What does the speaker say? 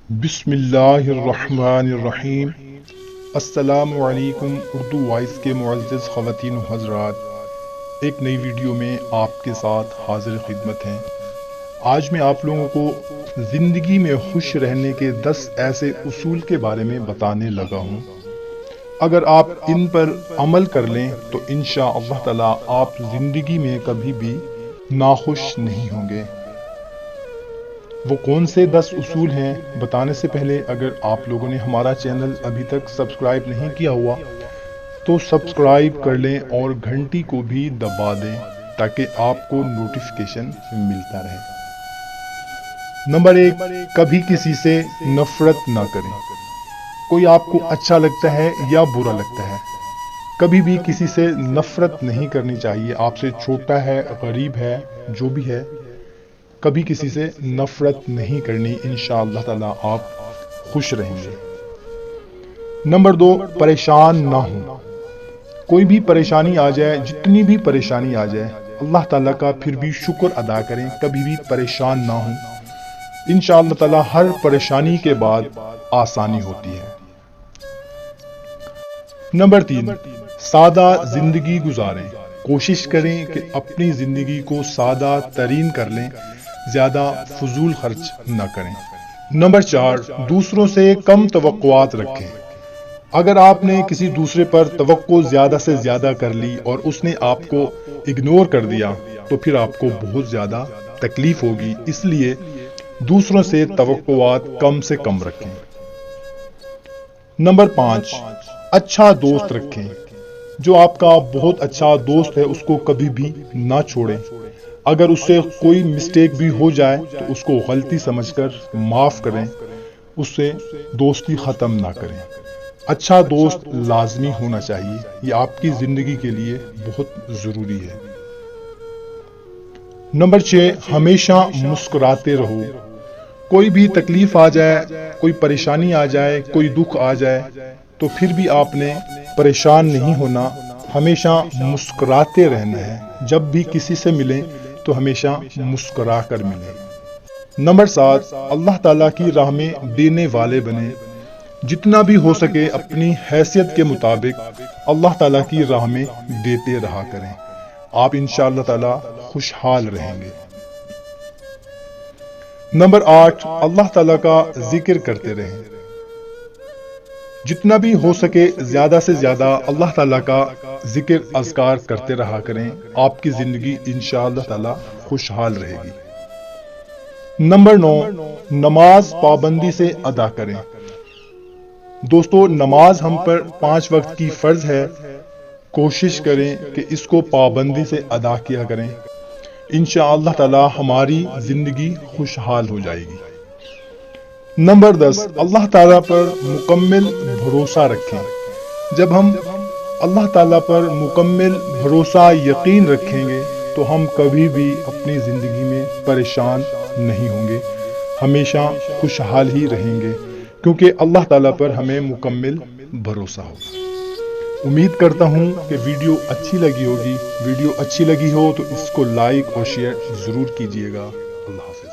بسم اللہ الرحمن الرحیم۔ السلام علیکم اردو وائس کے معزز خواتین و حضرات، ایک نئی ویڈیو میں آپ کے ساتھ حاضر خدمت ہیں۔ آج میں آپ لوگوں کو زندگی میں خوش رہنے کے 10 ایسے اصول کے بارے میں بتانے لگا ہوں۔ اگر آپ ان پر عمل کر لیں تو انشاءاللہ تعالی آپ زندگی میں کبھی بھی ناخوش نہیں ہوں گے۔ وہ کون سے 10 اصول ہیں بتانے سے پہلے اگر آپ لوگوں نے ہمارا چینل ابھی تک سبسکرائب نہیں کیا ہوا تو سبسکرائب کر لیں اور گھنٹی کو بھی دبا دیں تاکہ آپ کو نوٹیفیکیشن ملتا رہے۔ نمبر 1، کبھی کسی سے نفرت نہ کریں۔ کوئی آپ کو اچھا لگتا ہے یا برا لگتا ہے، کبھی بھی کسی سے نفرت نہیں کرنی چاہیے۔ آپ سے چھوٹا ہے، غریب ہے، جو بھی ہے، کبھی کسی سے نفرت نہیں کرنی۔ انشاءاللہ تعالی آپ خوش رہیں گے۔ نمبر 2، پریشان نہ ہوں۔ کوئی بھی پریشانی آ جائے، جتنی بھی پریشانی آ جائے، اللہ تعالیٰ کا پھر بھی شکر ادا کریں، کبھی بھی پریشان نہ ہوں۔ انشاءاللہ تعالی ہر پریشانی کے بعد آسانی ہوتی ہے۔ نمبر 3، سادہ زندگی گزاریں۔ کوشش کریں کہ اپنی زندگی کو سادہ ترین کر لیں، زیادہ فضول خرچ نہ کریں۔ نمبر 4، دوسروں سے کم توقعات رکھیں۔ اگر آپ نے کسی دوسرے پر توقع زیادہ سے زیادہ کر لی اور اس نے آپ کو اگنور کر دیا تو پھر آپ کو بہت زیادہ تکلیف ہوگی، اس لیے دوسروں سے توقعات کم سے کم رکھیں۔ نمبر 5، اچھا دوست رکھیں۔ جو آپ کا بہت اچھا دوست ہے اس کو کبھی بھی نہ چھوڑیں۔ اگر اس سے کوئی مسٹیک بھی ہو جائے تو اس کو غلطی سمجھ کر معاف کریں، اس سے دوستی ختم نہ کریں۔ اچھا دوست لازمی ہونا چاہیے، یہ آپ کی زندگی کے لیے بہت ضروری ہے۔ نمبر 6، ہمیشہ مسکراتے رہو۔ کوئی بھی تکلیف آ جائے، کوئی پریشانی آ جائے، کوئی دکھ آ جائے تو پھر بھی آپ نے پریشان نہیں ہونا، ہمیشہ مسکراتے رہنا ہے۔ جب بھی کسی سے ملیں تو ہمیشہ مسکرا کر ملیں۔ نمبر 7، اللہ تعالیٰ کی راہ میں دینے والے بنیں۔ جتنا بھی ہو سکے اپنی حیثیت کے مطابق اللہ تعالیٰ کی راہ میں دیتے رہا کریں، آپ انشاءاللہ تعالیٰ خوشحال رہیں گے۔ نمبر 8، اللہ تعالیٰ کا ذکر کرتے رہیں۔ جتنا بھی ہو سکے زیادہ سے زیادہ اللہ تعالیٰ کا ذکر اذکار کرتے رہا کریں، آپ کی زندگی انشاءاللہ تعالی خوشحال رہے گی۔ نمبر 9، نماز پابندی سے ادا کریں۔ دوستو، نماز ہم پر 5 وقت کی فرض ہے، کوشش کریں کہ اس کو پابندی سے ادا کیا کریں، انشاءاللہ تعالی ہماری زندگی خوشحال ہو جائے گی۔ نمبر 10، اللہ تعالیٰ پر مکمل بھروسہ رکھیں۔ جب ہم اللہ تعالیٰ پر مکمل بھروسہ یقین رکھیں گے تو ہم کبھی بھی اپنی زندگی میں پریشان نہیں ہوں گے، ہمیشہ خوشحال ہی رہیں گے، کیونکہ اللہ تعالیٰ پر ہمیں مکمل بھروسہ ہوگا۔ امید کرتا ہوں کہ ویڈیو اچھی لگی ہوگی۔ ویڈیو اچھی لگی ہو تو اس کو لائک اور شیئر ضرور کیجیے گا۔ اللہ حافظ۔